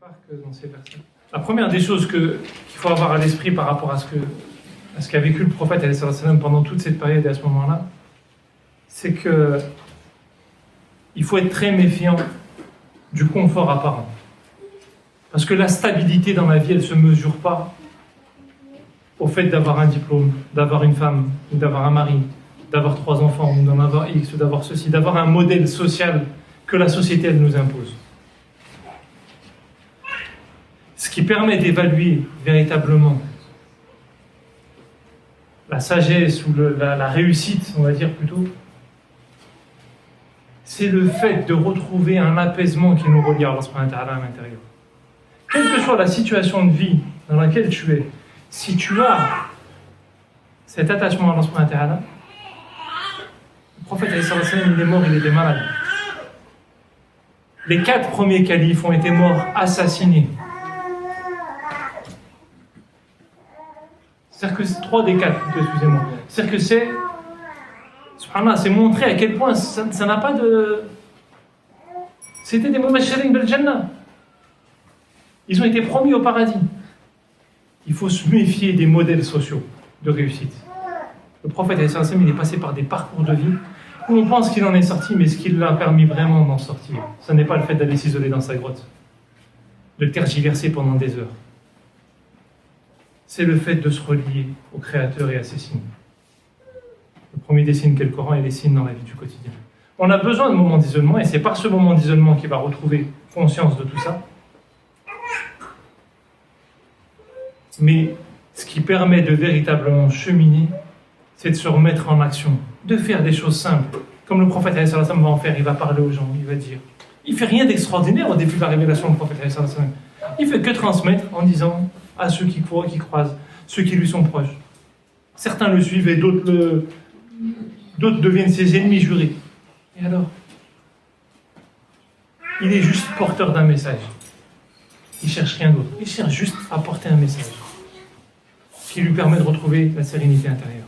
part que dans ces versets. La première des choses qu'il faut avoir à l'esprit par rapport à ce qu'a vécu le prophète pendant toute cette période et à ce moment-là, c'est que il faut être très méfiant du confort apparent. Parce que la stabilité dans la vie, elle ne se mesure pas au fait d'avoir un diplôme, d'avoir une femme, ou d'avoir un mari, d'avoir 3 enfants, ou d'en avoir X, ou d'avoir ceci, d'avoir un modèle social que la société, elle nous impose. Ce qui permet d'évaluer véritablement la sagesse ou la réussite, on va dire plutôt, c'est le fait de retrouver un apaisement qui nous relie à Allah subhanahu wa ta'ala à l'intérieur. Quelle que soit la situation de vie dans laquelle tu es, si tu as cet attachement à Allah subhanahu wa ta'ala, le prophète il est mort, il était malade. Les 4 premiers califes ont été morts assassinés. C'est-à-dire que c'est 3 des 4, excusez-moi. C'est-à-dire que c'est montré à quel point ça n'a pas de... C'était des mubashirin bil jannah. Ils ont été promis au paradis. Il faut se méfier des modèles sociaux de réussite. Le prophète, il est passé par des parcours de vie où on pense qu'il en est sorti, mais ce qui l'a permis vraiment d'en sortir, ce n'est pas le fait d'aller s'isoler dans sa grotte, de tergiverser pendant des heures. C'est le fait de se relier au Créateur et à ses signes. Le premier des signes qu'est le Coran et les signes dans la vie du quotidien. On a besoin de moments d'isolement, et c'est par ce moment d'isolement qu'il va retrouver conscience de tout ça. Mais ce qui permet de véritablement cheminer, c'est de se remettre en action, de faire des choses simples. Comme le prophète va en faire, il va parler aux gens, il va dire. Il ne fait rien d'extraordinaire au début de la révélation du prophète. Il ne fait que transmettre en disant à ceux qui croisent, ceux qui lui sont proches. Certains le suivent et d'autres deviennent ses ennemis jurés. Et alors ? Il est juste porteur d'un message. Il ne cherche rien d'autre. Il cherche juste à porter un message qui lui permet de retrouver la sérénité intérieure.